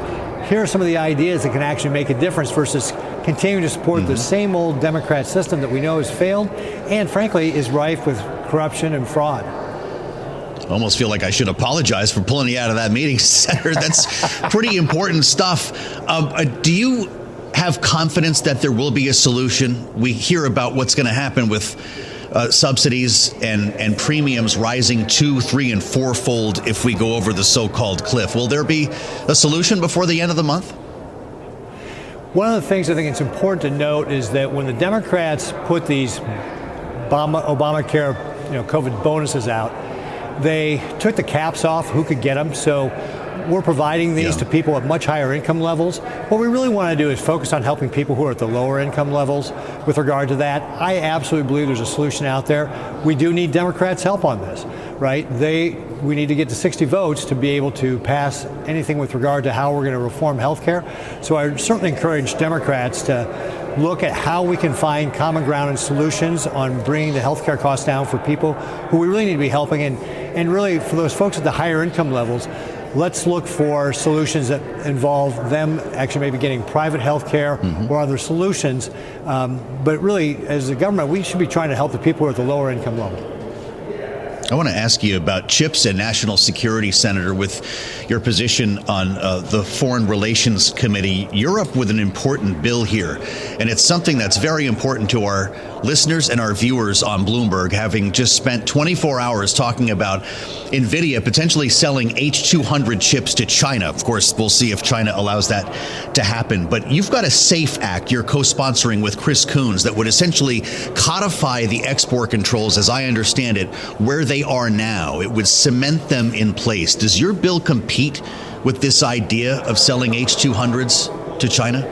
[SPEAKER 12] here are some of the ideas that can actually make a difference versus continuing to support the same old Democrat system that we know has failed and, frankly, is rife with corruption and fraud.
[SPEAKER 2] I almost feel like I should apologize for pulling you out of that meeting, Senator. That's pretty important stuff. Do you have confidence that there will be a solution? We hear about what's going to happen with subsidies and premiums rising 2, 3, and 4-fold if we go over the so-called cliff. Will there be a solution before the end of the month?
[SPEAKER 12] One of the things I think it's important to note is that when the Democrats put these Obamacare, COVID bonuses out, they took the caps off who could get them. So we're providing these to people at much higher income levels. What we really want to do is focus on helping people who are at the lower income levels with regard to that. I absolutely believe there's a solution out there. We do need Democrats' help on this, right? We need to get to 60 votes to be able to pass anything with regard to how we're going to reform health care. So I certainly encourage Democrats to look at how we can find common ground and solutions on bringing the health care costs down for people who we really need to be helping. And really, for those folks at the higher income levels, let's look for solutions that involve them actually maybe getting private health care or other solutions. But really, as a government, we should be trying to help the people who are at the lower income level.
[SPEAKER 2] I want to ask you about chips and national security, Senator, with your position on the Foreign Relations Committee. You're up with an important bill here, and it's something that's very important to our listeners and our viewers on Bloomberg, having just spent 24 hours talking about NVIDIA potentially selling H200 chips to China. Of course, we'll see if China allows that to happen. But you've got a SAFE Act you're co-sponsoring with Chris Coons that would essentially codify the export controls, as I understand it, where they are now. It would cement them in place. Does your bill compete with this idea of selling H200s to China?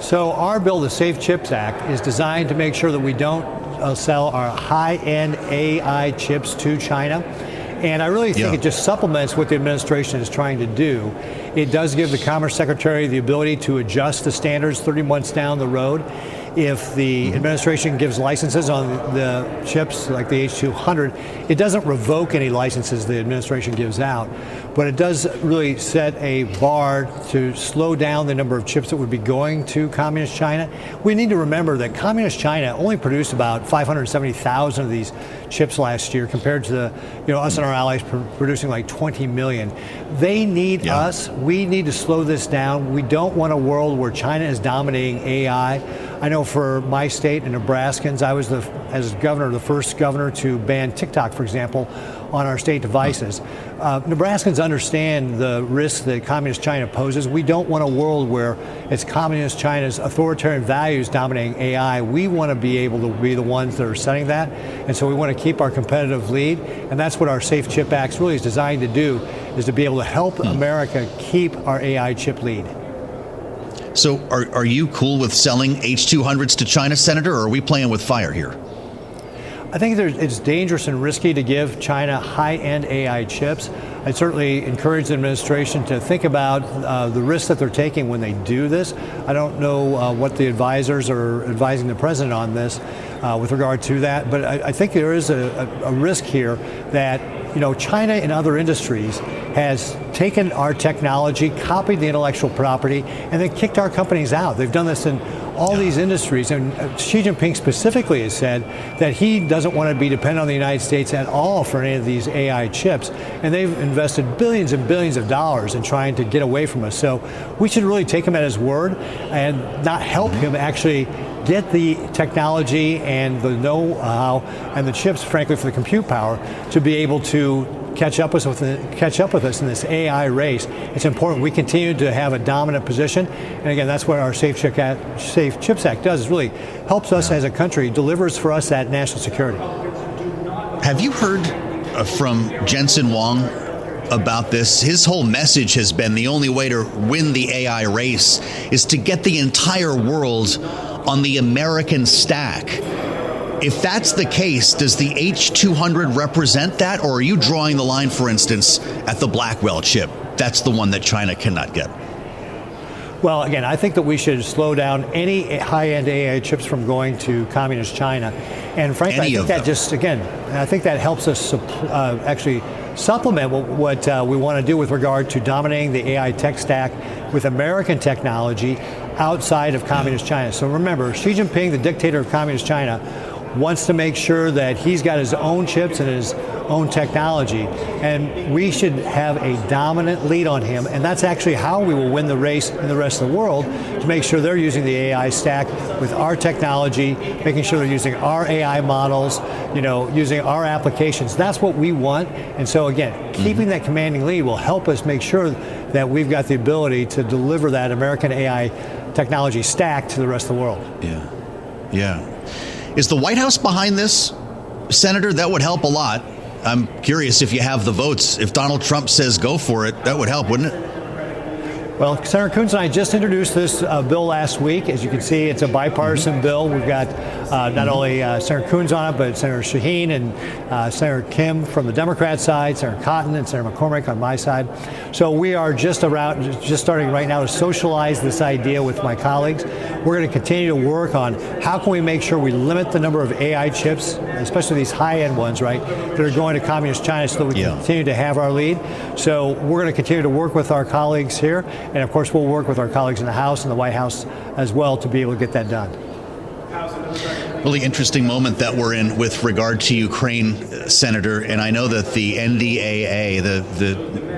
[SPEAKER 12] So our bill, the Safe Chips Act, is designed to make sure that we don't sell our high-end AI chips to China. And I really think it just supplements what the administration is trying to do. It does give the Commerce Secretary the ability to adjust the standards 30 months down the road. If the administration gives licenses on the chips like the H200, it doesn't revoke any licenses the administration gives out, but it does really set a bar to slow down the number of chips that would be going to Communist China. We need to remember that Communist China only produced about 570,000 of these chips last year, compared to us and our allies producing like 20 million. They need us. We need to slow this down. We don't want a world where China is dominating AI. I know for my state and Nebraskans, I was as governor, the first governor to ban TikTok, for example, on our state devices. Nebraskans understand the risks that Communist China poses. We don't want a world where it's Communist China's authoritarian values dominating AI. We want to be able to be the ones that are setting that. And so we want to keep our competitive lead. And that's what our Safe Chip Act really is designed to do, is to be able to help America keep our AI chip lead.
[SPEAKER 2] So are you cool with selling H200s to China, Senator, or are we playing with fire here?
[SPEAKER 12] I think it's dangerous and risky to give China high-end AI chips. I certainly encourage the administration to think about the risks that they're taking when they do this. I don't know what the advisors are advising the president on this with regard to that, but I think there is a risk here that China in other industries has taken our technology, copied the intellectual property, and then kicked our companies out. They've done this in all these industries. And Xi Jinping specifically has said that he doesn't want to be dependent on the United States at all for any of these AI chips. And they've invested billions and billions of dollars in trying to get away from us. So we should really take him at his word and not help him actually get the technology and the know-how and the chips, frankly, for the compute power to be able to catch up with us in this AI race. It's important we continue to have a dominant position. And again, that's what our Safe Chips Act does, is really helps us as a country, delivers for us that national security.
[SPEAKER 2] Have you heard from Jensen Huang about this? His whole message has been the only way to win the AI race is to get the entire world on the American stack. If that's the case, does the H200 represent that, or are you drawing the line, for instance, at the Blackwell chip? That's the one that China cannot get.
[SPEAKER 12] Well, again, I think that we should slow down any high-end AI chips from going to communist China. And frankly, I think that just, again, I think that helps us actually supplement what we want to do with regard to dominating the AI tech stack with American technology outside of communist China. So remember, Xi Jinping, the dictator of communist China, wants to make sure that he's got his own chips and his own technology, and we should have a dominant lead on him, and that's actually how we will win the race in the rest of the world, to make sure they're using the AI stack with our technology, making sure they're using our AI models, using our applications. That's what we want. And so again, keeping that commanding lead will help us make sure that we've got the ability to deliver that American AI technology stack to the rest of the world.
[SPEAKER 2] Yeah. Is the White House behind this, Senator? That would help a lot. I'm curious if you have the votes. If Donald Trump says go for it, that would help, wouldn't it?
[SPEAKER 12] Well, Senator Coons and I just introduced this bill last week. As you can see, it's a bipartisan bill. We've got not only Senator Coons on it, but Senator Shaheen and Senator Kim from the Democrat side, Senator Cotton and Senator McCormick on my side. So we are just starting right now to socialize this idea with my colleagues. We're going to continue to work on how can we make sure we limit the number of AI chips, especially these high-end ones, right, that are going to communist China, so that we can continue to have our lead. So we're going to continue to work with our colleagues here. And of course, we'll work with our colleagues in the House and the White House as well to be able to get that done.
[SPEAKER 2] Really interesting moment that we're in with regard to Ukraine, Senator. And I know that the NDAA,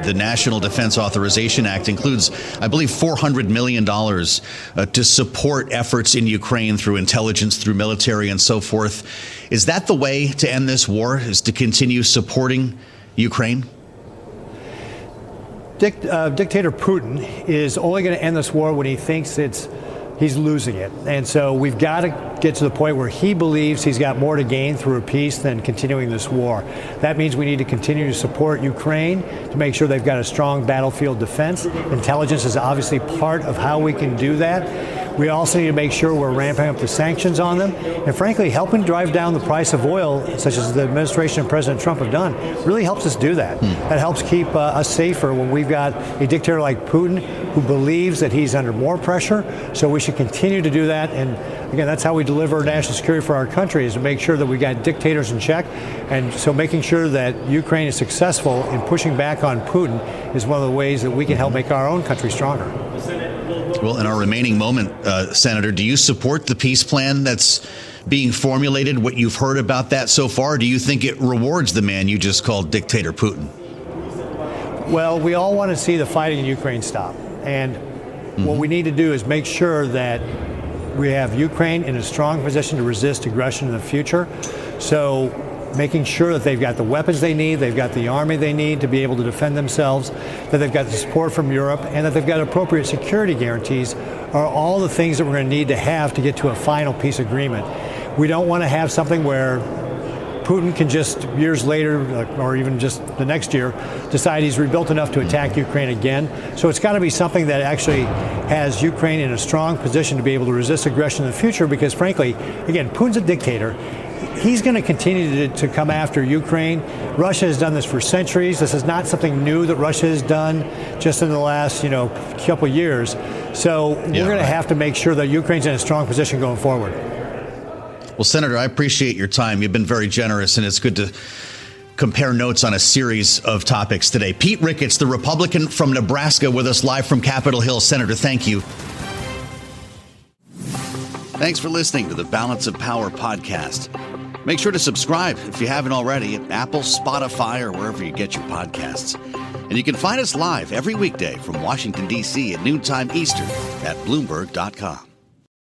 [SPEAKER 2] the National Defense Authorization Act, includes, I believe, $400 million to support efforts in Ukraine through intelligence, through military and so forth. Is that the way to end this war, is to continue supporting Ukraine?
[SPEAKER 12] Dictator Putin is only going to end this war when he thinks he's losing it. And so we've got to get to the point where he believes he's got more to gain through a peace than continuing this war. That means we need to continue to support Ukraine to make sure they've got a strong battlefield defense. Intelligence is obviously part of how we can do that. We also need to make sure we're ramping up the sanctions on them, and frankly, helping drive down the price of oil, such as the administration and President Trump have done, really helps us do that. That helps keep us safer when we've got a dictator like Putin who believes that he's under more pressure. So we should continue to do that. And again, that's how we deliver national security for our country, is to make sure that we got dictators in check. And so making sure that Ukraine is successful in pushing back on Putin is one of the ways that we can help make our own country stronger.
[SPEAKER 2] Well, in our remaining moment, Senator, do you support the peace plan that's being formulated? What you've heard about that so far? Do you think it rewards the man you just called Dictator Putin?
[SPEAKER 12] Well, we all want to see the fighting in Ukraine stop. And what we need to do is make sure that we have Ukraine in a strong position to resist aggression in the future. So making sure that they've got the weapons they need, they've got the army they need to be able to defend themselves, that they've got the support from Europe, and that they've got appropriate security guarantees are all the things that we're going to need to have to get to a final peace agreement. We don't want to have something where Putin can just years later, or even just the next year, decide he's rebuilt enough to attack Ukraine again. So it's got to be something that actually has Ukraine in a strong position to be able to resist aggression in the future, because frankly, again, Putin's a dictator. He's going to continue to come after Ukraine. Russia has done this for centuries. This is not something new that Russia has done just in the last, couple of years. So we're going to have to make sure that Ukraine's in a strong position going forward.
[SPEAKER 2] Well, Senator, I appreciate your time. You've been very generous, and it's good compare notes on a series of topics today. Pete Ricketts, the Republican from Nebraska, with us live from Capitol Hill. Senator, thank you.
[SPEAKER 7] Thanks for listening to the Balance of Power podcast. Make sure to subscribe if you haven't already at Apple, Spotify, or wherever you get your podcasts. And you can find us live every weekday from Washington, D.C. at noontime Eastern at Bloomberg.com.